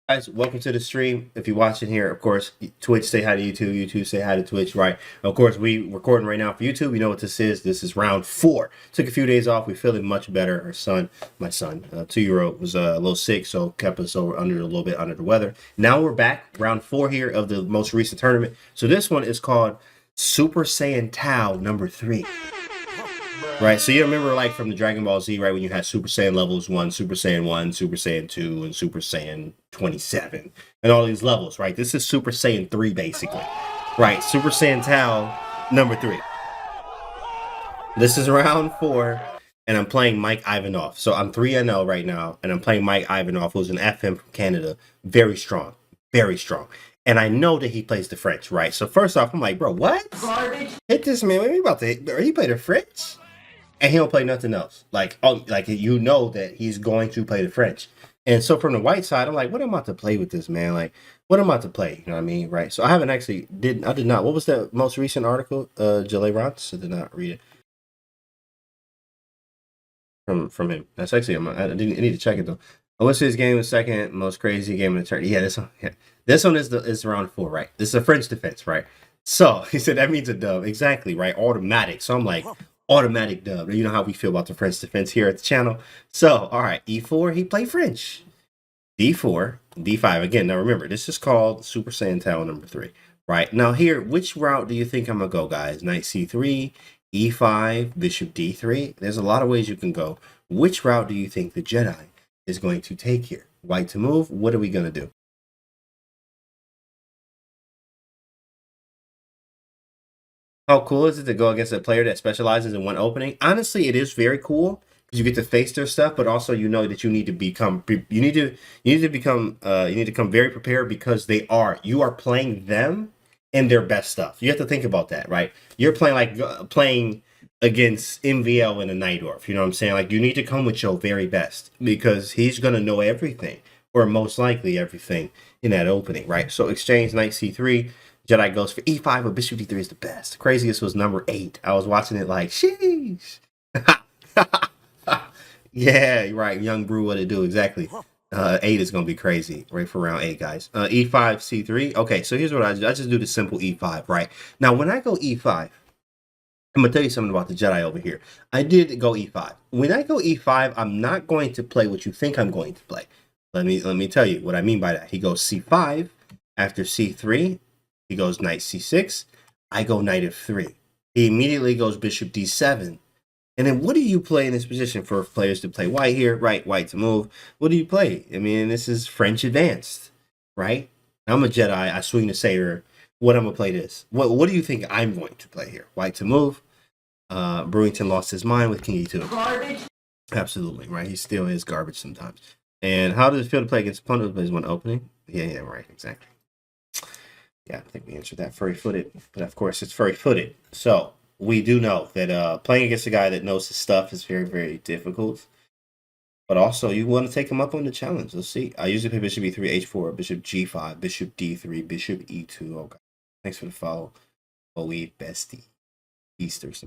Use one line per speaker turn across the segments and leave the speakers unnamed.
Guys, welcome to the stream. If you're watching here, of course, Twitch say hi to YouTube, YouTube say hi to Twitch, right? Of course, we recording right now for YouTube. You know what this is. This is round 4. Took a few days off. We're feeling much better. Our son, my son, 2-year-old, was a little sick, so kept us over a little bit under the weather. Now we're back, round 4 here of the most recent tournament. So this one is called Super Saiyan Tal number 3. Right, so you remember like from the Dragon Ball Z, right, when you had Super Saiyan levels 1, Super Saiyan 1, Super Saiyan 2, and Super Saiyan 27, and all these levels, right? This is Super Saiyan 3, basically. Right, Super Saiyan Tal number 3. This is round 4, and I'm playing Mike Ivanov. So I'm 3-0 right now, and I'm playing Mike Ivanov, who's an FM from Canada. Very strong, very strong. And I know that he plays the French, right? So first off, I'm like, bro, what? Garbage. Hit this man, what are you about to hit? He played the French? And he don't play nothing else. Like you know that he's going to play the French. And so from the white side, I'm like, what am I about to play with this, man? Like, what am I about to play? You know what I mean? Right. So I haven't actually I did not. What was the most recent article? Jalay Rance? I did not read it from him. That's actually I need to check it though. What's his game the second most crazy game in the tournament? Yeah, this one. Yeah. This one is round 4, right? This is a French defense, right? So he said that means a dub. Exactly, right? Automatic. So I'm like, automatic dub. You know how we feel about the French defense here at the channel. So, all right, E4, he played French. D4, D5. Again, now remember, this is called Super Saiyan Tal number 3. Right, now here, which route do you think I'm going to go, guys? Knight C3, E5, Bishop D3. There's a lot of ways you can go. Which route do you think the Jedi is going to take here? White to move. What are we going to do? How cool is it to go against a player that specializes in one opening? Honestly, it is very cool because you get to face their stuff, but also you know that you need to become you need to become very prepared because you are playing them in their best stuff. You have to think about that, right? You're playing playing against MVL in a Nightdorf. You know what I'm saying? Like you need to come with your very best because he's gonna know everything or most likely everything in that opening, right? So exchange Knight C3. Jedi goes for E5, but Bishop D3 is the best. The craziest was number 8. I was watching it like, sheesh. Yeah, right. Young Brew, what it do? Exactly. 8 is going to be crazy, right, for round 8, guys. E5, C3. Okay, so here's what I do. I just do the simple E5, right? Now, when I go E5, I'm going to tell you something about the Jedi over here. I did go E5. When I go E5, I'm not going to play what you think I'm going to play. Let me tell you what I mean by that. He goes C5 after C3. He goes Knight C6. I go Knight F3. He immediately goes Bishop D7. And then what do you play in this position for players to play white here? Right, white to move. What do you play? I mean, this is French advanced, right? I'm a Jedi. I swing the saber. What I'm going to play this? What do you think I'm going to play here? White to move. Brewington lost his mind with King E2. Garbage. Absolutely, right? He still is garbage sometimes. And how does it feel to play against opponent who plays one opening? Yeah, right, exactly. Yeah, I think we answered that furry-footed, but of course it's furry-footed. So we do know that playing against a guy that knows his stuff is very, very difficult. But also, you want to take him up on the challenge. Let's see. I usually play Bishop E3, H4, Bishop G5, Bishop D3, Bishop E2. Okay. Thanks for the follow. OE bestie. Easters.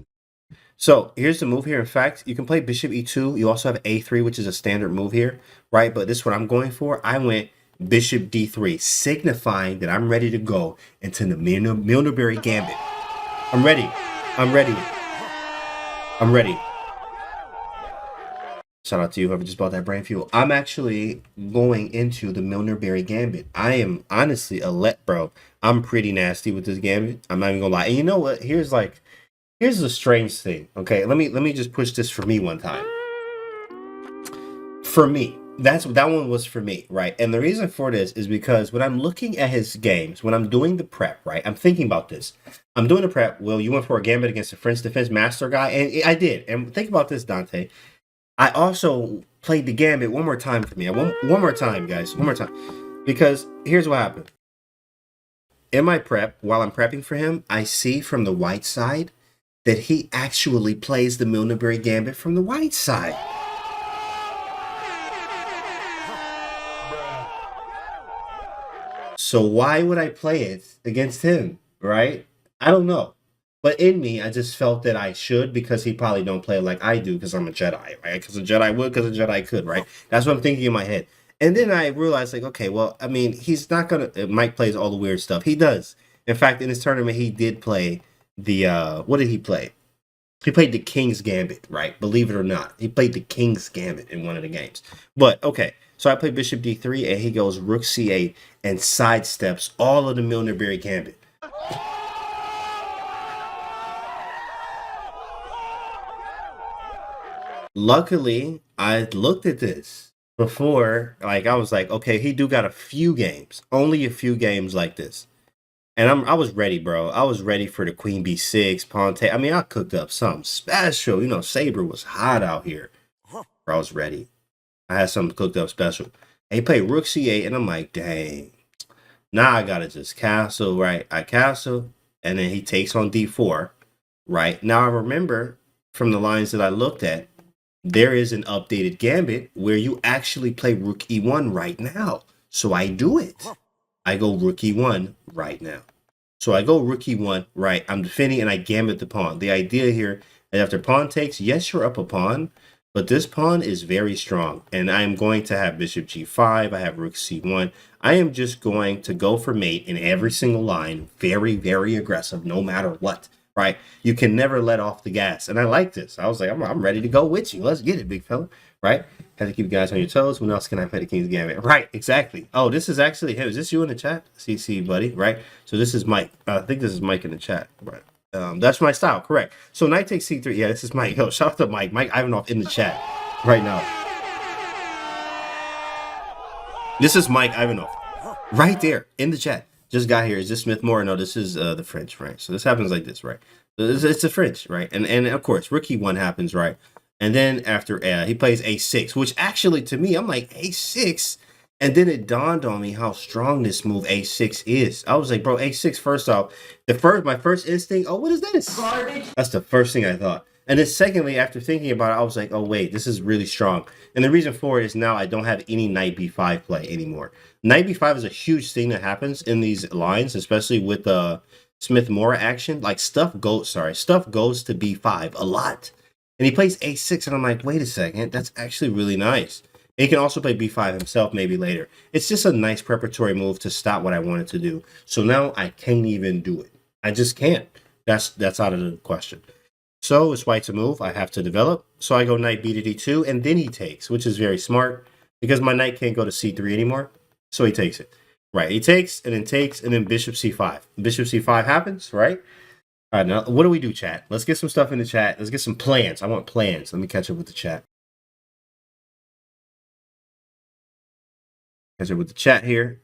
So here's the move here. In fact, you can play Bishop E2. You also have A3, which is a standard move here, right? But this is what I'm going for. I went Bishop D3, signifying that I'm ready to go into the Milnerberry Gambit. I'm ready. I'm ready. I'm ready. Shout out to you, whoever just bought that brain fuel. I'm actually going into the Milnerberry Gambit. I am honestly bro. I'm pretty nasty with this Gambit. I'm not even gonna lie. And you know what? Here's the strange thing. Okay, let me just push this for me one time. For me. That one was for me, right? And the reason for this is because when I'm looking at his games, when I'm doing the prep, right? I'm thinking about this. I'm doing the prep. Well, you went for a gambit against a French defense master guy, and I did. And think about this, Dante. I also played the gambit one more time for me. One more time, guys. One more time. Because here's what happened. In my prep, while I'm prepping for him, I see from the white side that he actually plays the Milnerberry Gambit from the white side. So why would I play it against him, right? I don't know. But in me, I just felt that I should because he probably don't play like I do because I'm a Jedi, right? Because a Jedi would, because a Jedi could, right? That's what I'm thinking in my head. And then I realized, like, okay, well, I mean, he's not gonna. Mike plays all the weird stuff. He does. In fact, in his tournament, he did play the. What did he play? He played the King's Gambit, right? Believe it or not, he played the King's Gambit in one of the games. But okay, so I play Bishop D3, and he goes Rook C8 and sidesteps all of the Milnerberry Gambit. Luckily, I looked at this before. Like I was like, okay, he do got a few games, only a few games like this, and I was ready, bro. I was ready for the Queen B6, Pawn take. I mean, I cooked up something special. You know, Saber was hot out here. Bro, I was ready. I had something cooked up special. And he played Rook C8, and I'm like, dang. Now I gotta just castle, right? I castle, and then he takes on D4, right? Now I remember from the lines that I looked at, there is an updated gambit where you actually play Rook E1 right now. So I do it. I go Rook E1 right now. So I go Rook E1, right? I'm defending and I gambit the pawn. The idea here is after pawn takes, yes, you're up a pawn, but this pawn is very strong. And I'm going to have Bishop G5. I have Rook C1. I am just going to go for mate in every single line. Very, very aggressive, no matter what. Right? You can never let off the gas. And I like this. I was like, I'm ready to go with you. Let's get it, big fella. Right? Have to keep you guys on your toes. When else can I play the King's Gambit? Right, exactly. Oh, this is actually him. Is this you in the chat? CC, buddy, right? So this is Mike. I think this is Mike in the chat. Right. That's my style, correct. So knight takes C3. Yeah, this is Mike. Yo, shout out to Mike. Mike Ivanov in the chat right now. This is Mike Ivanov. Right there in the chat. Just got here. Is this Smith Moore? No, this is the French, right? So this happens like this, right? It's the French, right? And of course, Rook E1 happens, right? And then after he plays A6, which actually to me, I'm like A6. And then it dawned on me how strong this move A6 is. I was like, bro, A6, first off, my first instinct, oh, what is this? Garbage. That's the first thing I thought. And then secondly, after thinking about it, I was like, oh, wait, this is really strong. And the reason for it is now I don't have any knight b5 play anymore. Knight b5 is a huge thing that happens in these lines, especially with the Smith-Morra action. Like stuff goes to b5 a lot. And he plays a6, and I'm like, wait a second, that's actually really nice. And he can also play b5 himself maybe later. It's just a nice preparatory move to stop what I wanted to do. So now I can't even do it. I just can't. That's out of the question. So it's white to move. I have to develop. So I go knight b to d2, and then he takes, which is very smart because my knight can't go to c3 anymore. So he takes it. Right, he takes, and then bishop c5. Bishop c5 happens, right? All right, now what do we do, chat? Let's get some stuff in the chat. Let's get some plans. I want plans. Let me catch up with the chat. Catch up with the chat here.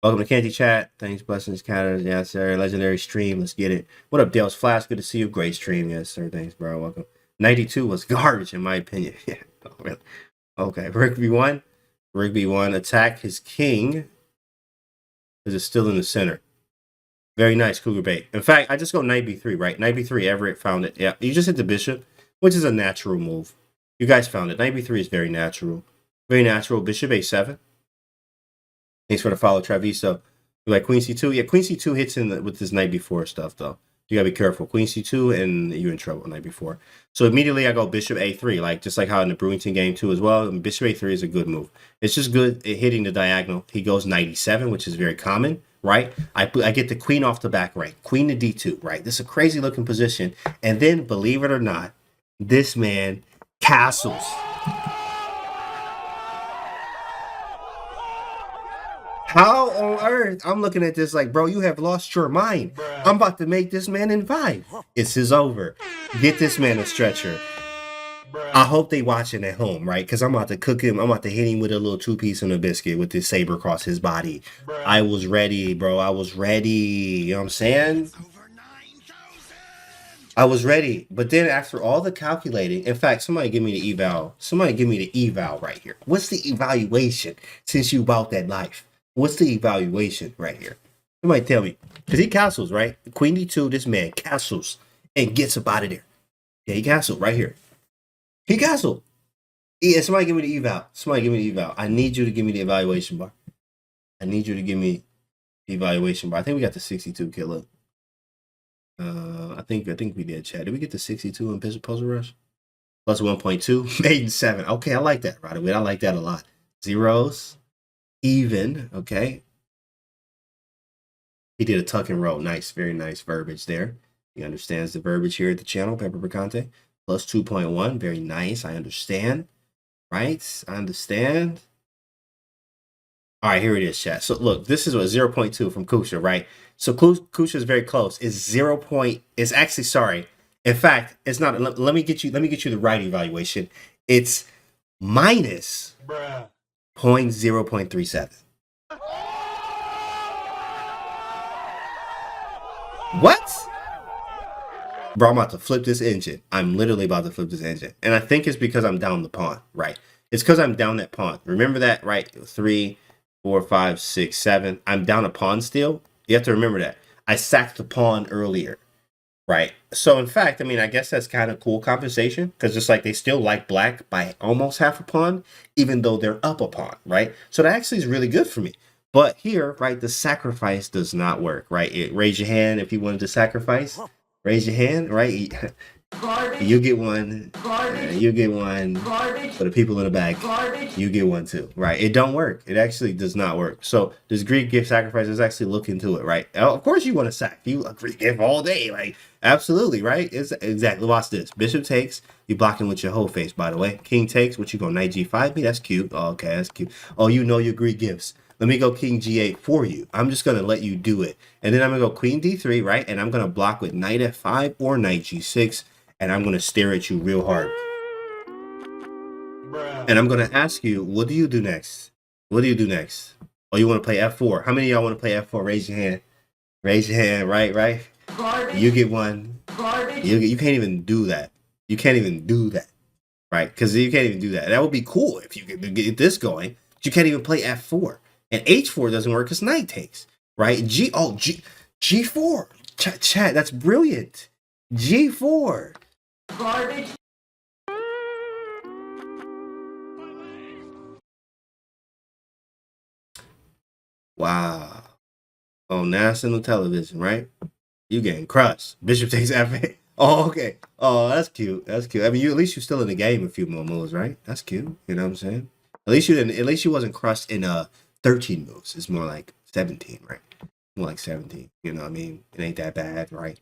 Welcome to Canty chat. Thanks, blessings, Canada. Yes, sir. Legendary stream. Let's get it. What up, Dale's Flash? Good to see you. Great stream. Yes, sir. Thanks, bro. Welcome. 92 was garbage, in my opinion. Yeah. Oh, really? Okay. Rook b1. Rook b1. Attack his king. Because it's still in the center. Very nice, Cougar bait. In fact, I just go knight b3, right? Knight b3. Everett found it. Yeah. You just hit the bishop, which is a natural move. You guys found it. Knight b3 is very natural. Very natural. Bishop a7. Thanks for the follow, Traviso. You like Queen C2? Yeah, Queen C2 hits in with this knight b4 stuff, though. You gotta be careful. Queen C2, and you're in trouble knight b4. So immediately I go Bishop A3, like just like how in the Brewington game too as well. And Bishop A3 is a good move. It's just good at hitting the diagonal. He goes knight E7, which is very common, right? I get the queen off the back rank, queen to D2, right? This is a crazy looking position. And then, believe it or not, this man castles. How on earth? I'm looking at this like, bro, you have lost your mind. Bruh. I'm about to make this man in 5. This is over. Get this man a stretcher. Bruh. I hope they watching at home, right? Because I'm about to cook him. I'm about to hit him with a little 2-piece and a biscuit with this saber across his body. Bruh. I was ready, bro. I was ready. You know what I'm saying? I was ready. But then after all the calculating, in fact, somebody give me the eval. Somebody give me the eval right here. What's the evaluation since you bought that life? What's the evaluation right here? Somebody tell me. Because he castles, right? Queen D2, this man castles and gets up out of there. Yeah, he castled right here. He castled. Yeah, somebody give me the eval. Somebody give me the eval. I need you to give me the evaluation bar. I need you to give me the evaluation bar. I think we got the 62 killer. I think we did, chat. Did we get the 62 in Puzzle Rush? Plus 1.2. Maiden 7. Okay, I like that, right away. I like that a lot. zeros, even, okay. He did a tuck and roll. Nice, very nice verbiage there. He understands the verbiage here at the channel, Pepper Picante. Plus 2.1, very nice. I understand, right? I understand. All right, here it is, chat. So look, this is what 0.2 from Kusha, right? So Kusha is very close. It's 0. It's actually, sorry. In fact, it's not. Let me get you the right evaluation. It's minus 0.37. What? Bro, I'm about to flip this engine. I'm literally about to flip this engine. And I think it's because I'm down the pawn, right? It's because I'm down that pawn. Remember that, right? 3, 4, 5, 6, 7. I'm down a pawn still. You have to remember that. I sacked the pawn earlier, right? So, in fact, I mean, I guess that's kind of cool compensation because it's like they still like black by almost half a pawn, even though they're up a pawn, right? So that actually is really good for me. But here, right, the sacrifice does not work, right? Raise your hand if you wanted to sacrifice. Raise your hand, right? You get one. You get one. For the people in the back, you get one too, right? It don't work. It actually does not work. So this Greek gift sacrifice is actually look into it, right? Of course you want to sack. You a Greek gift all day, like absolutely, right? It's exactly. Watch this. Bishop takes. You blocking with your whole face, by the way. King takes. What you go knight g5? Me, that's cute. Oh, okay, that's cute. Oh, you know your Greek gifts. Let me go king g8 for you. I'm just going to let you do it. And then I'm going to go queen d3, right? And I'm going to block with knight f5 or knight g6. And I'm going to stare at you real hard. And I'm going to ask you, what do you do next? What do you do next? Oh, you want to play f4? How many of y'all want to play f4? Raise your hand. Raise your hand, right? You get one. You can't even do that. You can't even do that, right? Because you can't even do that. That would be cool if you could get this going. But you can't even play f4. And h4 doesn't work because knight takes, right? G4. Chat, that's brilliant. G4. Garbage. Wow. On national television, right? You getting crushed. Bishop takes f8. Oh, okay. Oh, that's cute. That's cute. I mean, at least you're still in the game a few more moves, right? That's cute. You know what I'm saying? At least you didn't. At least you wasn't crushed in 13 moves. It's more like 17, right? More like 17. You know what I mean? It ain't that bad, right?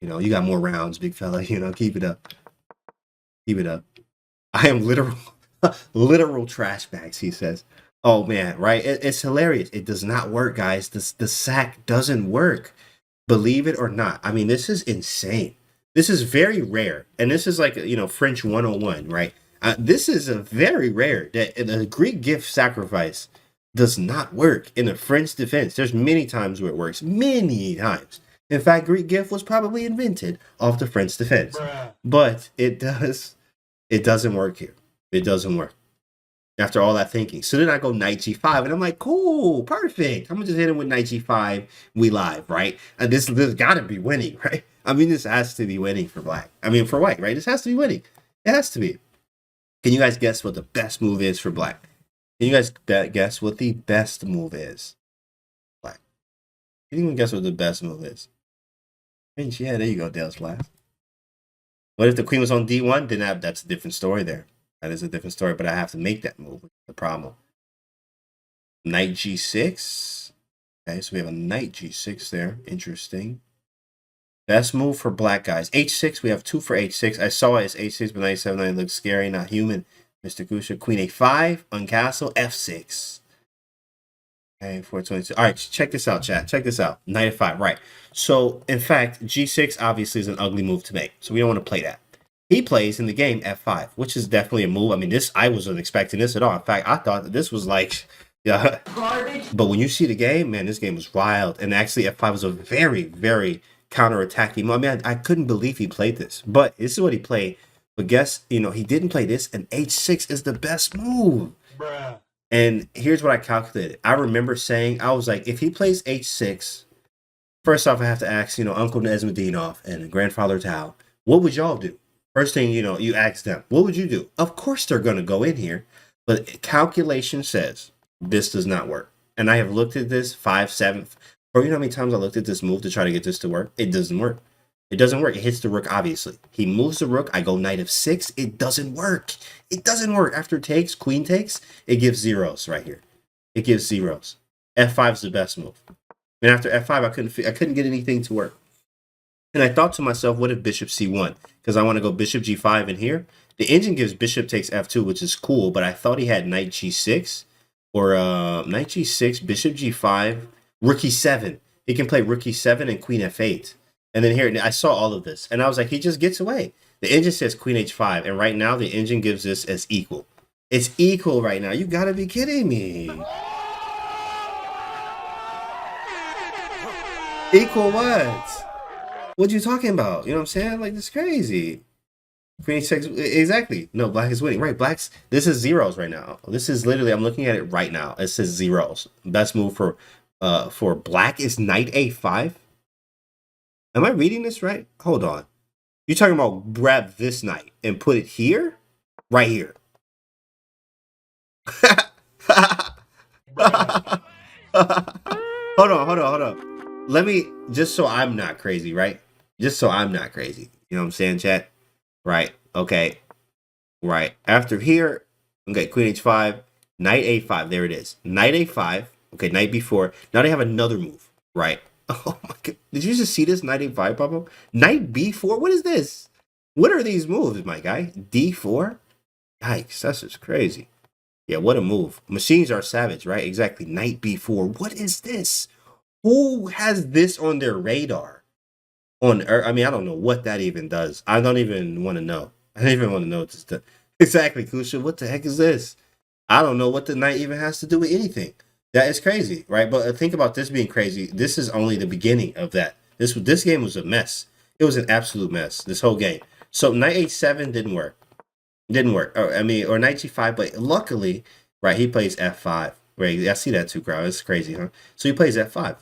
You know, you got more rounds, big fella. You know, keep it up. Keep it up. I am literal trash bags, he says. Oh, man, right? It's hilarious. It does not work, guys. The sack doesn't work. Believe it or not. I mean, this is insane. This is very rare. And this is like, you know, French 101, right? This is a very rare that the Greek gift sacrifice does not work in a French defense. There's many times where it works. Many times. In fact, Greek gift was probably invented off the French defense. But it doesn't work here. It doesn't work. After all that thinking. So then I go knight g5, and I'm like, cool, perfect. I'm going to just hit him with knight g5. We live, right? And this got to be winning, right? I mean, this has to be winning for black. I mean, for white, right? This has to be winning. It has to be. Can you guys guess what the best move is for black? Can you guys guess what the best move is? Black. Can you even guess what the best move is? Yeah, there you go, Dale's last. What if the queen was on d1? Then that's a different story there. That is a different story, but I have to make that move. The problem. Knight g6. Okay, so we have a knight g6 there. Interesting. Best move for black guys. h6. We have 2 for h6. I saw it as h6, but knight 7 looks scary, not human. Mr. Kusha. Queen a5. Uncastle. f6. Okay, 422. All right, check this out, chat. Check this out. Knight f5. Right. So, in fact, g6 obviously is an ugly move to make. So we don't want to play that. He plays in the game f5, which is definitely a move. I mean, I wasn't expecting this at all. In fact, I thought that this was like, yeah. But when you see the game, man, this game was wild. And actually, f5 was a very, very counterattacking move. I mean, I couldn't believe he played this. But this is what he played. But guess, you know, he didn't play this. And h6 is the best move. Bruh. And here's what I calculated. I remember saying, I was like, if he plays h6, first off, I have to ask, you know, Uncle Nesmedinov and Grandfather Tal, what would y'all do? First thing, you know, you ask them, what would you do? Of course they're going to go in here. But calculation says this does not work. And I have looked at this 5, 7, or you know how many times I looked at this move to try to get this to work? It doesn't work. It doesn't work. It hits the rook, obviously. He moves the rook. I go knight f6. It doesn't work. It doesn't work. After takes, queen takes, it gives zeros right here. It gives zeros. F5 is the best move. And after F5, I couldn't get anything to work. And I thought to myself, what if bishop C1? Because I want to go bishop G5 in here. The engine gives bishop takes F2, which is cool, but I thought he had knight G6 or knight G6, bishop G5, rook E7. He can play rook E7 and queen F8. And then here, I saw all of this, and I was like, he just gets away. The engine says queen H5, and right now the engine gives this as equal. It's equal right now. You gotta be kidding me. Equal what? What you talking about? You know what I'm saying? Like, this is crazy. Queen H6, exactly. No, black is winning. Right, this is zeros right now. This is literally, I'm looking at it right now. It says zeros. Best move for black is knight A5. Am I reading this right? Hold on. You're talking about grab this knight and put it here? Right here. Hold on. Let me, just so I'm not crazy, right? Just so I'm not crazy. You know what I'm saying, chat? Right. Okay. Right. After here, okay, queen H5, knight A5. There it is. Knight A5. Okay, knight B4. Now they have another move, right? Oh my god. Did you just see this? Knight A5 pop up? Knight B4? What is this? What are these moves, my guy? D4? Yikes, that's just crazy. Yeah, what a move. Machines are savage, right? Exactly. Knight B4. What is this? Who has this on their radar? On Earth? I mean, I don't know what that even does. I don't even want to know. I don't even want to know what this does. Exactly, Kusha. What the heck is this? I don't know what the knight even has to do with anything. That is crazy, right? But think about this being crazy. This is only the beginning of that. This game was a mess. It was an absolute mess, this whole game. So knight H7 didn't work. Didn't work. Or knight G5, but luckily, right, he plays F5. Right, I see that too, crowd. It's crazy, huh? So he plays F5.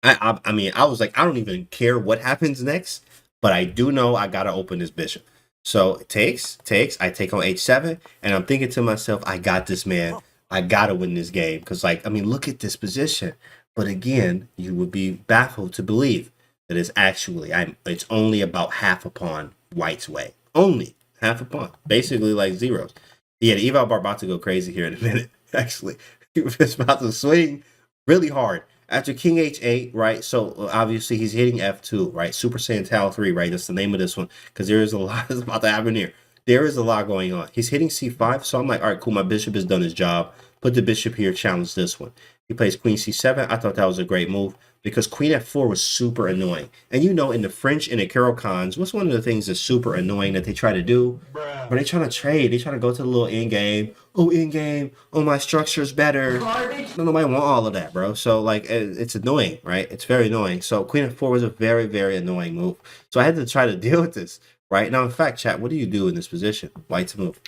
I mean, I was like, I don't even care what happens next, but I do know I gotta open this bishop. So it takes. I take on H7, and I'm thinking to myself, I got this, man. I gotta win this game because, like, I mean, look at this position. But again, you would be baffled to believe that it's only about half a pawn White's way. Only half a pawn, basically like zeros. Yeah, the eval bar about to go crazy here in a minute. Actually, it's about to swing really hard. After King H8, right? So obviously he's hitting F2, right? Super Saiyan Tal 3, right? That's the name of this one because there is a lot that's about to happen here. There is a lot going on. He's hitting C5, so I'm like, all right, cool. My bishop has done his job. Put the bishop here, challenge this one. He plays Queen C7. I thought that was a great move because Queen F4 was super annoying. And you know, in the French and the Carol-Cons, what's one of the things that's super annoying that they try to do? When they trying to trade, they try to go to the little end game. Oh, end game. Oh, my structure's better. Garbage. Nobody want all of that, bro. So, like, it's annoying, right? It's very annoying. So, Queen F4 was a very, very annoying move. So, I had to try to deal with this, right? Now, in fact, chat, what do you do in this position? White's move.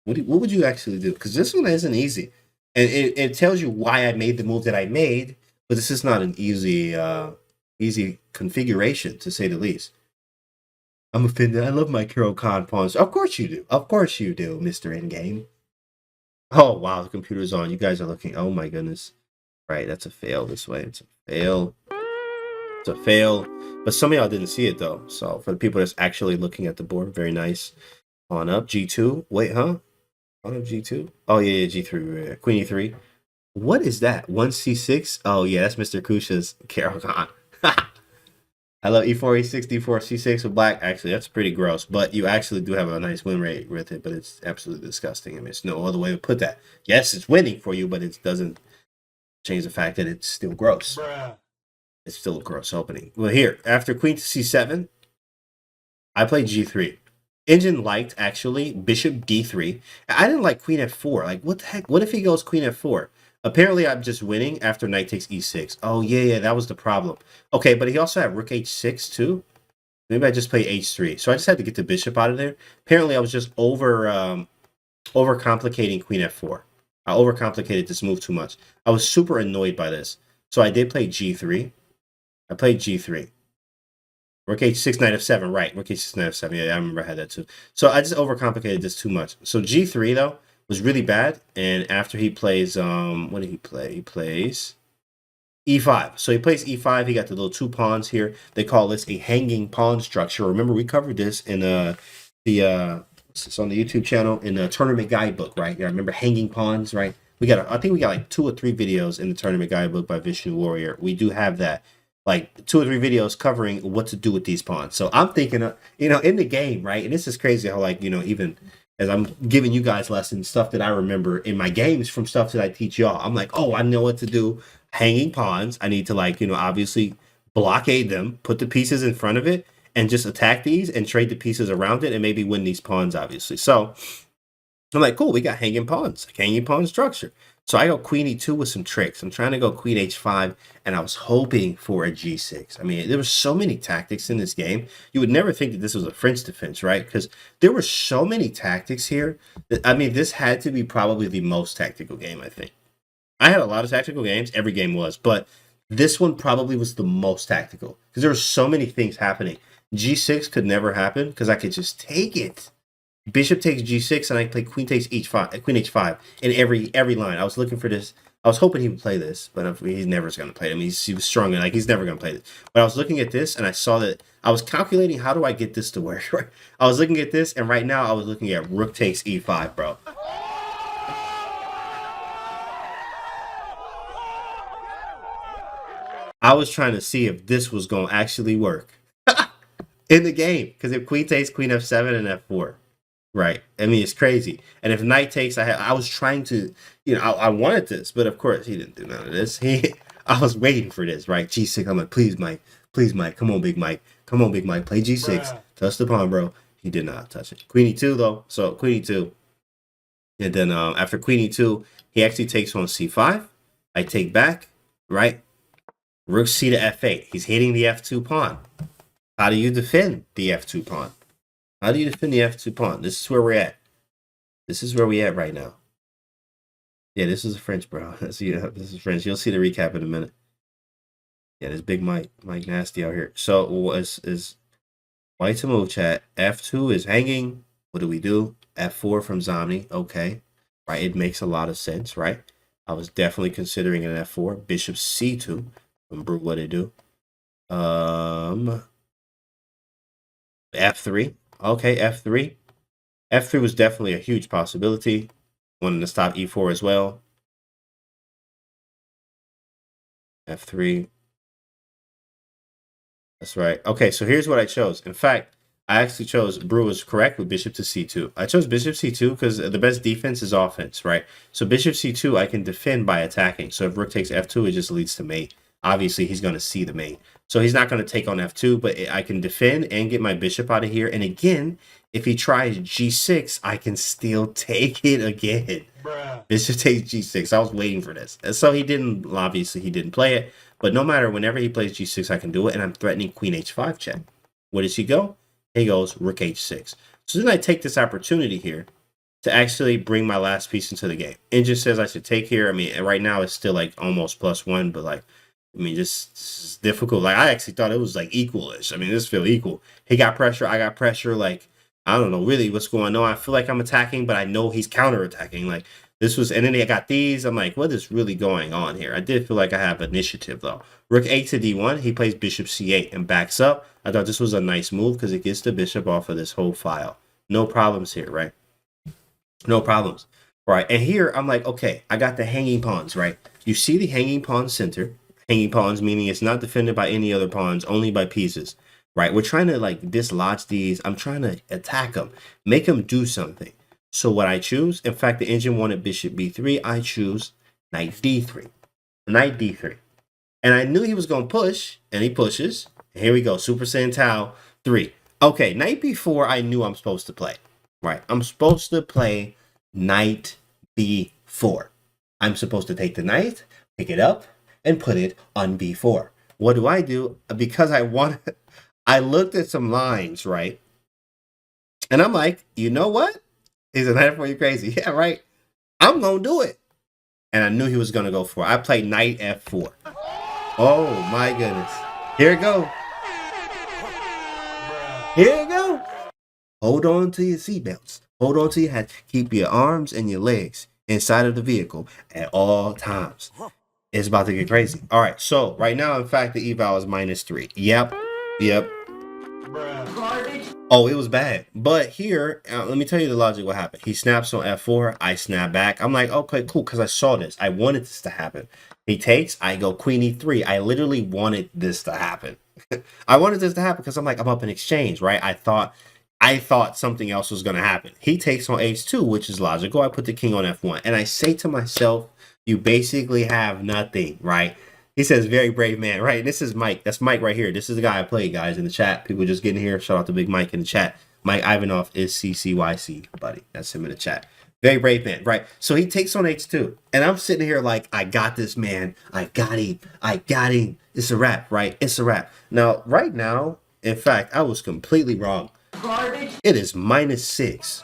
What would you actually do? Because this one isn't easy. And it tells you why I made the move that I made, but this is not an easy configuration, to say the least. I'm offended. I love my Carol-Con pawns. Of course you do. Of course you do, Mr. Endgame. Oh, wow. The computer's on. You guys are looking. Oh, my goodness. Right. That's a fail this way. It's a fail. It's a fail. But some of y'all didn't see it, though. So for the people that's actually looking at the board, very nice. On up. G2. Wait, huh? On up G2. Oh, yeah, G3. Queen E3. What is that? 1C6? Oh, yeah. That's Mr. Kusha's Carol-Con. I love E4, E6, D4, C6 with black. Actually, that's pretty gross, but you actually do have a nice win rate with it, but it's absolutely disgusting. I mean, it's no other way to put that. Yes, it's winning for you, but it doesn't change the fact that it's still gross. Bruh. It's still a gross opening. Well, here, after Queen to C7, I played G3. Engine liked, actually, Bishop D3. I didn't like Queen F4. Like, what the heck? What if he goes Queen F4? Apparently, I'm just winning after knight takes e6. Oh, yeah, that was the problem. Okay, but he also had rook h6, too. Maybe I just play h3. So I just had to get the bishop out of there. Apparently, I was just overcomplicating Queen f4. I overcomplicated this move too much. I was super annoyed by this. So I did play g3. I played g3. Rook h6, knight f7, right. Rook h6, knight f7. Yeah, I remember I had that, too. So I just overcomplicated this too much. So g3, though, was really bad. And after he plays, what did he play? He plays E5. So he plays E5. He got the little 2 pawns here. They call this a hanging pawn structure. Remember, we covered this in it's on the YouTube channel in the tournament guidebook, right? Yeah, remember hanging pawns, right? I think we got like 2 or 3 videos in the tournament guidebook by Vishnu Warrior. We do have that, like 2 or 3 videos covering what to do with these pawns. So I'm thinking, in the game, right? And this is crazy how, like, even as I'm giving you guys lessons, stuff that I remember in my games from stuff that I teach y'all. I'm like, oh, I know what to do. Hanging pawns. I need to, like, obviously blockade them, put the pieces in front of it, and just attack these and trade the pieces around it and maybe win these pawns, obviously. So I'm like, cool, we got hanging pawns, hanging pawn structure. So I go queen e2 with some tricks. I'm trying to go queen h5, and I was hoping for a g6. I mean, there were so many tactics in this game. You would never think that this was a French defense, right? Because there were so many tactics here. I mean, this had to be probably the most tactical game, I think. I had a lot of tactical games. Every game was. But this one probably was the most tactical because there were so many things happening. G6 could never happen because I could just take it. Bishop takes g6, and I play queen takes h5, queen h5 in every line. I was looking for this. I was hoping he would play this, but he's never going to play it. I mean, he was strong, and like he's never going to play this. But I was looking at this, and I saw that I was calculating how do I get this to work. I was looking at this, and right now I was looking at rook takes e5, bro. I was trying to see if this was going to actually work in the game, because if queen takes queen f7 and f4. Right. I mean, it's crazy. And if knight takes, I was trying to, I wanted this, but of course he didn't do none of this. I was waiting for this, right? G6. I'm like, please, Mike. Come on, Big Mike. Come on, Big Mike. Play G6. Bruh. Touch the pawn, bro. He did not touch it. Queen E2, though. So Queen E2. And then after Queen E2, he actually takes on C5. I take back, right? Rook C to F8. He's hitting the F2 pawn. How do you defend the F2 pawn? How do you defend the F2 pawn? This is where we're at. This is where we at right now. Yeah, this is French, bro. This is French. You'll see the recap in a minute. Yeah, this big Mike Nasty out here. So is white to move, chat. F2 is hanging. What do we do? F4 from Zomni. Okay. Right, it makes a lot of sense, right? I was definitely considering an F4. Bishop C2 from Brew. What it do? F3. Okay, F3. F3 was definitely a huge possibility. Wanted to stop E4 as well. F3. That's right. Okay, so here's what I chose. In fact, I actually chose, Brew was correct with bishop to C2. I chose bishop C2 because the best defense is offense, right? So bishop C2, I can defend by attacking. So if rook takes F2, it just leads to mate. Obviously, he's going to see the mate. So he's not going to take on F2, but I can defend and get my bishop out of here. And again, if he tries G6, I can still take it again. Bruh. Bishop takes G6. I was waiting for this. And so he didn't play it. But no matter, whenever he plays G6, I can do it. And I'm threatening queen H5 check. Where does he go? He goes rook H6. So then I take this opportunity here to actually bring my last piece into the game. Engine says I should take here. I mean, right now it's still like almost +1, but like, I mean, just difficult. Like, I actually thought it was like equal-ish. I mean, this feel equal. He got pressure. I got pressure. Like, I don't know really what's going on. I feel like I'm attacking, but I know he's counterattacking. Like, this was, and then I got these. I'm like, what is really going on here? I did feel like I have initiative, though. Rook 8 to D1. He plays bishop C8 and backs up. I thought this was a nice move because it gets the bishop off of this whole file. No problems here, right? No problems. Right. And here, I'm like, okay, I got the hanging pawns, right? You see the hanging pawn center. Hanging pawns, meaning it's not defended by any other pawns, only by pieces, right? We're trying to like dislodge these. I'm trying to attack them, make them do something. So what I choose, in fact, the engine wanted bishop b3. I choose knight d3, knight d3. And I knew he was going to push, and he pushes. And here we go, Super Saiyan Tal 3. Okay, knight b4, I knew I'm supposed to play, right? I'm supposed to play knight b4. I'm supposed to take the knight, pick it up, and put it on b4. What do? Because I looked at some lines, right? And I'm like, you know what? He's a knight for you crazy. Yeah, right. I'm going to do it. And I knew he was going to go for it. I played knight f4. Oh, my goodness. Here it go. Here it go. Hold on to your seatbelts. Hold on to your hats. Keep your arms and your legs inside of the vehicle at all times. It's about to get crazy. All right, so right now, in fact, the eval is -3. Yep, yep. Oh, it was bad. But here, let me tell you the logic what happened. He snaps on f4. I snap back. I'm like, okay, cool, because I saw this. I wanted this to happen. He takes. I go queen e3. I literally wanted this to happen. I wanted this to happen because I'm like, I'm up in exchange, right? I thought something else was going to happen. He takes on h2, which is logical. I put the king on f1. And I say to myself, you basically have nothing, right? He says, very brave man, right? This is Mike. That's Mike right here. This is the guy I played, guys, in the chat. People just getting here. Shout out to Big Mike in the chat. Mike Ivanov is CCYC, buddy. That's him in the chat. Very brave man, right? So he takes on h2. And I'm sitting here like, I got this, man. I got him. I got him. It's a wrap, right? It's a wrap. Now, right now, in fact, I was completely wrong. It is -6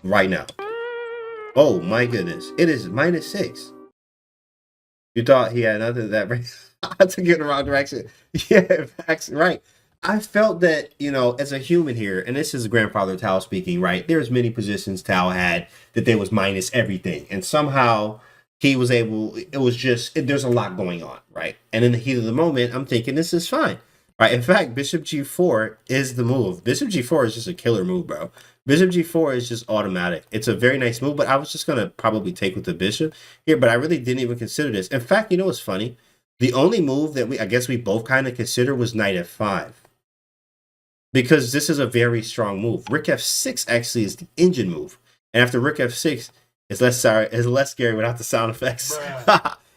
right now. Oh, my goodness. It is -6. You thought he had nothing that I took you in the wrong direction. Yeah, right. I felt that, you know, as a human here, and this is grandfather Tal speaking, right? There's many positions Tal had that there was minus everything. And somehow he was able, it was just, there's a lot going on, right? And in the heat of the moment, I'm thinking this is fine, right? In fact, Bishop G4 is the move. Bishop G4 is just a killer move, bro. Bishop G4 is just automatic. It's a very nice move, but I was just going to probably take with the bishop here, but I really didn't even consider this. In fact, you know what's funny? The only move that I guess we both kind of consider was knight f5. Because this is a very strong move. Rook f6 actually is the engine move. And after Rook f6, it's less scary without the sound effects.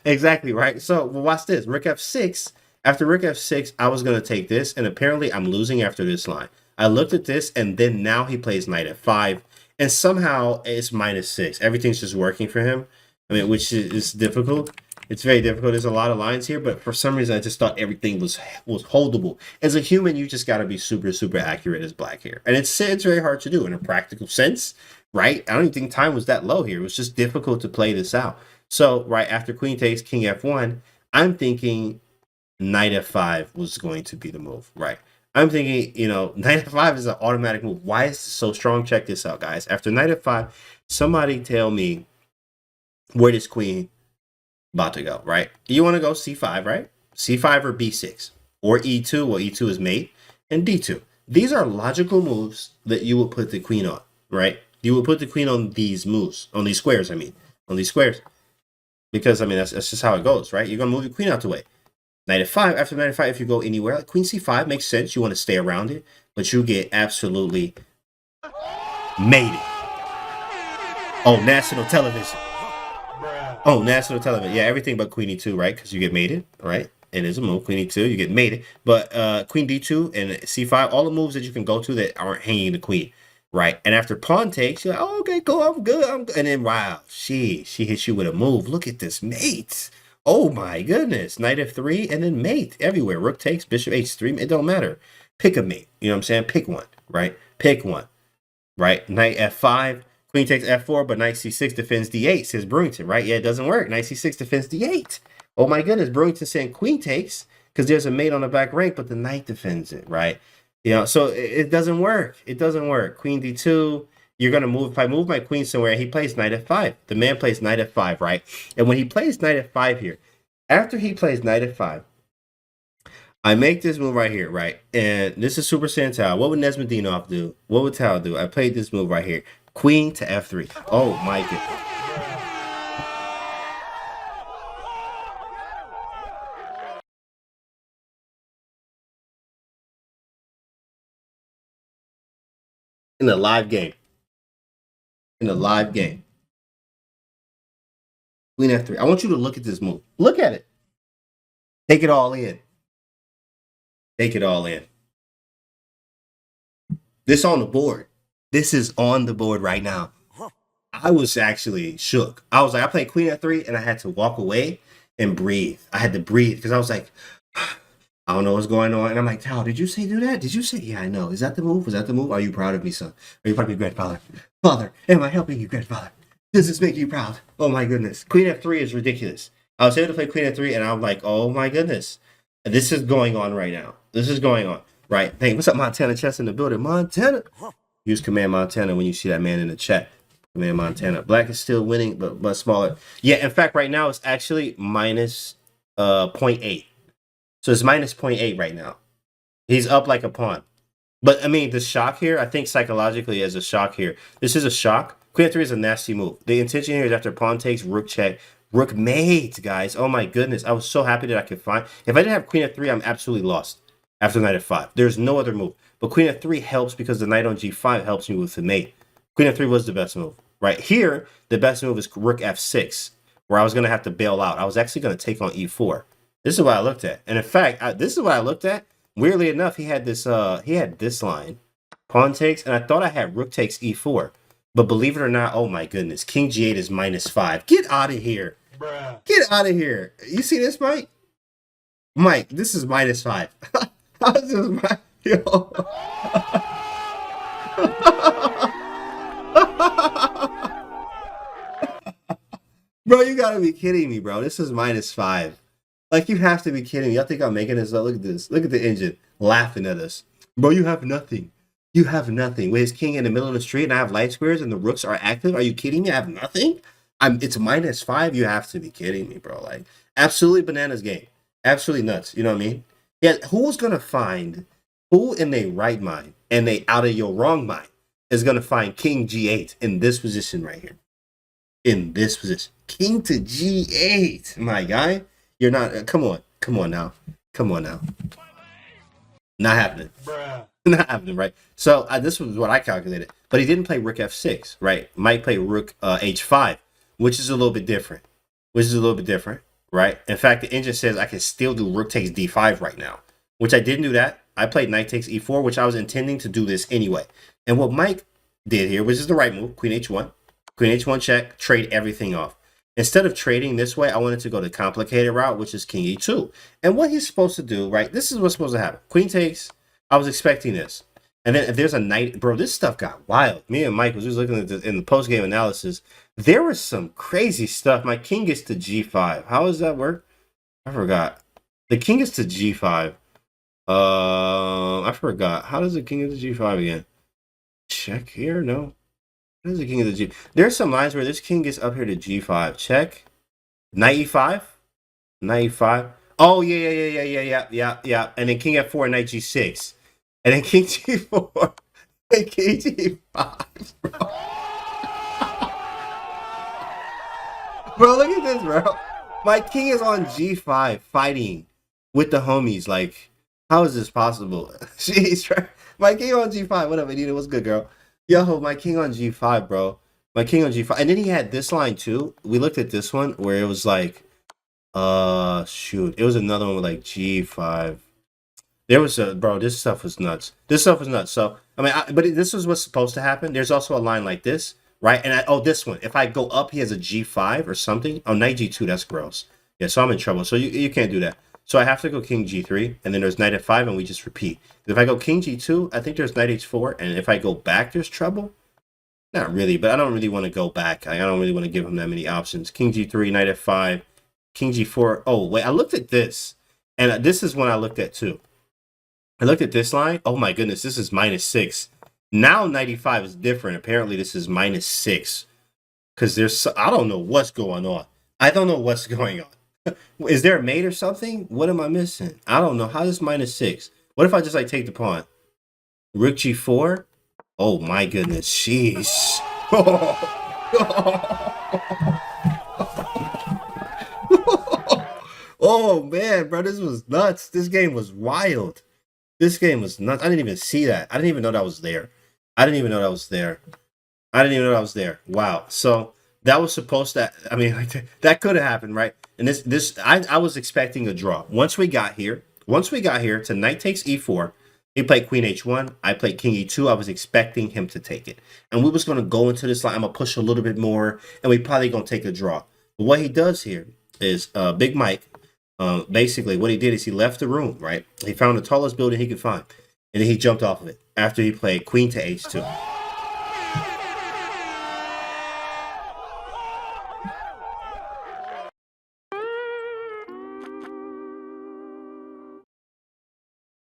Exactly, right? So well, watch this. Rook f6. After Rook f6, I was going to take this, and apparently I'm losing after this line. I looked at this, and then now he plays knight f5, and somehow it's -6. Everything's just working for him. I mean, which is difficult. It's very difficult. There's a lot of lines here, but for some reason, I just thought everything was holdable. As a human, you just got to be super, super accurate as black here. And it's very hard to do in a practical sense, right? I don't even think time was that low here. It was just difficult to play this out. So, right after queen takes king f1, I'm thinking knight f5 was going to be the move, right? I'm thinking, you know, knight f5 is an automatic move. Why is it so strong? Check this out, guys. After knight f5, somebody tell me where this queen about to go, right? You want to go c5, right? c5 or b6 or e2. Well, e2 is mate, and d2. These are logical moves that you would put the queen on, right? You would put the queen on these moves, on these squares, I mean, on these squares. Because, I mean, that's just how it goes, right? You're going to move your queen out the way. Knight f5, after knight f5, if you go anywhere, like queen c5 makes sense. You want to stay around it, but you get absolutely mated. Oh, national television. Oh, national television. Yeah, everything but queen e2, right? Because you get mated, right? It is a move. Queen e2, you get mated. But queen d2 and c5, all the moves that you can go to that aren't hanging the queen, right? And after pawn takes, you're like, oh, okay, cool, I'm good. And then, wow, she hits you with a move. Look at this mate. Oh my goodness. Knight f3 and then mate everywhere. Rook takes, bishop h3. It don't matter. Pick a mate. You know what I'm saying? Pick one, right? Pick one, right? Knight f5. Queen takes f4, but knight c6 defends d8, says Brewington, right? Yeah, it doesn't work. Knight c6 defends d8. Oh my goodness. Brewington saying queen takes because there's a mate on the back rank, but the knight defends it, right? You know, so it doesn't work. It doesn't work. Queen d2. You're going to move. If I move my queen somewhere, he plays knight f5. The man plays knight f5, right? And when he plays knight f5 here, after he plays knight f5, I make this move right here, right? And this is Super Saiyan Tal. What would Nesmedinov do? What would Tal do? I played this move right here. Queen to f3. Oh, my goodness. In a live game. In a live game. Queen f3. I want you to look at this move. Look at it. Take it all in. Take it all in. This on the board. This is on the board right now. I was actually shook. I was like, I played queen f3 and I had to walk away and breathe. I had to breathe because I was like, I don't know what's going on. And I'm like, Tal, did you say do that? Did you say? Yeah, I know. Is that the move? Was that the move? Are you proud of me, son? Are you proud of me, grandfather? Father, am I helping you, grandfather? Does this make you proud? Oh my goodness. Queen f3 is ridiculous. I was able to play queen f3 and I'm like, oh my goodness. This is going on right now. This is going on. Right. Hey, what's up, Montana Chess in the building? Montana. Use Command Montana when you see that man in the chat. Command Montana. Black is still winning, but smaller. Yeah, in fact, right now it's actually minus 0.8. So it's minus 0.8 right now. He's up like a pawn. But I mean, the shock here, I think psychologically as a shock here, this is a shock. Queen f3 is a nasty move. The intention here is after pawn takes, rook check, rook mate, guys. Oh my goodness. I was so happy that I could find. If I didn't have queen f3, I'm absolutely lost after knight f5. There's no other move. But queen f3 helps because the knight on g5 helps me with the mate. Queen f3 was the best move. Right here, the best move is rook f6, where I was going to have to bail out. I was actually going to take on e4. This is what I looked at. And in fact, this is what I looked at. Weirdly enough, he had this line. Pawn takes, and I thought I had rook takes e4. But believe it or not, oh my goodness, king g8 is -5. Get out of here. Bruh. Get out of here. You see this, Mike? Mike, this is -5. How is this my yo? Bro, you gotta be kidding me, bro. This is -5. Like, you have to be kidding me. Y'all think I'm making this up? Look at this. Look at the engine laughing at us. Bro, you have nothing. You have nothing. With his king in the middle of the street and I have light squares and the rooks are active. Are you kidding me? I have nothing? It's -5. You have to be kidding me, bro. Like, absolutely bananas game. Absolutely nuts. You know what I mean? Yeah, who's gonna find, who in their right mind and they out of your wrong mind is gonna find king g8 in this position right here? In this position. King to g8, my guy. You're not. Come on now. Not happening. Bruh. Not happening, right? So this was what I calculated. But he didn't play rook f6, right? Might play rook h5, which is a little bit different. Right? In fact, the engine says I can still do rook takes d5 right now, which I didn't do that. I played knight takes e4, which I was intending to do this anyway. And what Mike did here, which is the right move, queen h1 check, trade everything off. Instead of trading this way, I wanted to go the complicated route, which is king e2. And what he's supposed to do, right? This is what's supposed to happen. Queen takes. I was expecting this. And then if there's a knight, bro, this stuff got wild. Me and Mike was just looking at this in the post-game analysis. There was some crazy stuff. My king gets to g5. How does that work? I forgot. The king gets to g5. I forgot. How does the king get to g5 again? Check here? No. There's the king of the G. There's some lines where this king gets up here to G5. Check. Knight E5. Knight E5. Oh, yeah. And then king F4 and knight G6. And then king G4. And king G5. Bro. Bro, look at this, bro. My king is on G5 fighting with the homies. Like, how is this possible? Jeez, my king on G5. What up, Anita? What's good, girl? Yo, my king on g5, bro. My king on g5. And then he had this line, too. We looked at this one where it was like, shoot. It was another one with like g5. There was a, bro, this stuff was nuts. So, I mean, but this is what's supposed to happen. There's also a line like this, right? And this one. If I go up, he has a g5 or something. Oh, knight g2, that's gross. Yeah, so I'm in trouble. So you can't do that. So I have to go king g3, and then there's knight f5, and we just repeat. If I go king g2, I think there's knight h4, and if I go back, there's trouble. Not really, but I don't really want to go back. I don't really want to give him that many options. King g3, knight f5, king g4. Oh, wait, I looked at this, and this is one I looked at too. I looked at this line. Oh my goodness, this is -6. Now knight e5 is different. Apparently, this is -6 because there's. I don't know what's going on. Is there a mate or something? What am I missing? I don't know. How is -6? What if I just like take the pawn? Rook g4? Oh my goodness. Jeez. Oh man, bro. This was nuts. This game was wild. This game was nuts. I didn't even see that. I didn't even know that was there. Wow. So that was supposed to, I mean, like, that could have happened, right? And I was expecting a draw. Once we got here to knight takes e4, he played queen h1, I played king e2. I was expecting him to take it. And we was going to go into this line. I'm going to push a little bit more, and we probably going to take a draw. But what he does here is, Big Mike, basically what he did is he left the room, right? He found the tallest building he could find, and then he jumped off of it after he played queen to h2.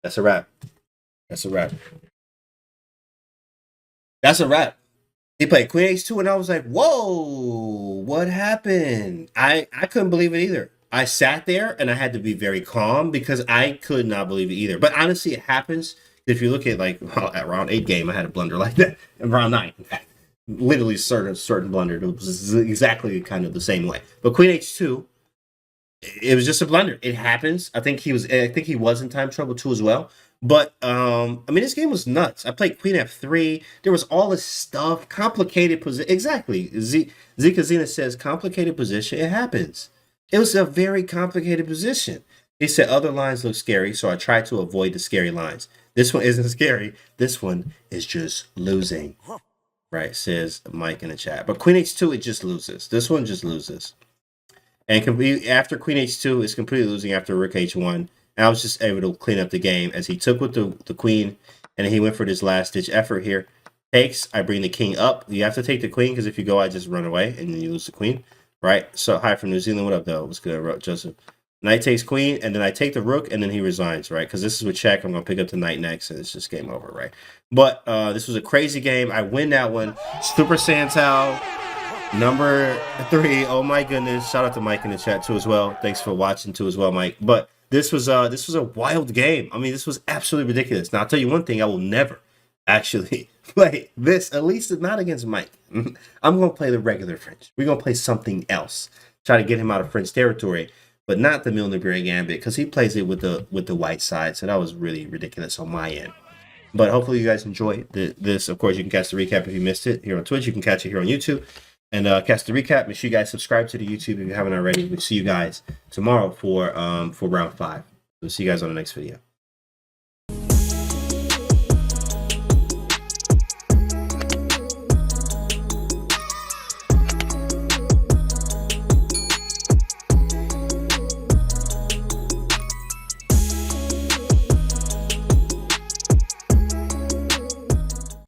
That's a wrap. He played queen h2, and I was like, whoa, what happened? I couldn't believe it either. I sat there and I had to be very calm because I could not believe it either. But honestly, it happens. If you look at like at round 8 game, I had a blunder like that. In round 9, in fact, literally certain blunder. It was exactly kind of the same way. But Queen H2, it was just a blunder. It happens. I think he was in time trouble too as well. But I mean, this game was nuts. I played Queen F3. There was all this stuff, complicated position. Exactly. Zika Zena says complicated position. It happens. It was a very complicated position. He said other lines look scary, so I tried to avoid the scary lines. This one isn't scary. This one is just losing. Right, says Mike in the chat. But Queen H2, it just loses. This one just loses. And after Queen H2, it's completely losing after Rook H1. And I was just able to clean up the game as he took with the queen, and he went for this last-ditch effort here. Takes, I bring the king up. You have to take the queen, because if you go, I just run away, and then you lose the queen. Right? So, hi from New Zealand. What up, though? What's good, Joseph? Knight takes queen, and then I take the rook, and then he resigns, right? Because this is with check. I'm going to pick up the knight next, and it's just game over, right? But this was a crazy game. I win that one. Super Saiyan Tal, number 3. Oh, my goodness. Shout out to Mike in the chat, too, as well. Thanks for watching, too, as well, Mike. But this was a wild game. I mean, this was absolutely ridiculous. Now, I'll tell you one thing. I will never actually play this, at least not against Mike. I'm going to play the regular French. We're going to play something else. Try to get him out of French territory. But not the Milner-Berry Gambit, because he plays it with the white side. So that was really ridiculous on my end. But hopefully you guys enjoy this. Of course, you can catch the recap if you missed it here on Twitch. You can catch it here on YouTube. And catch the recap. Make sure you guys subscribe to the YouTube if you haven't already. We'll see you guys tomorrow for round 5. We'll see you guys on the next video.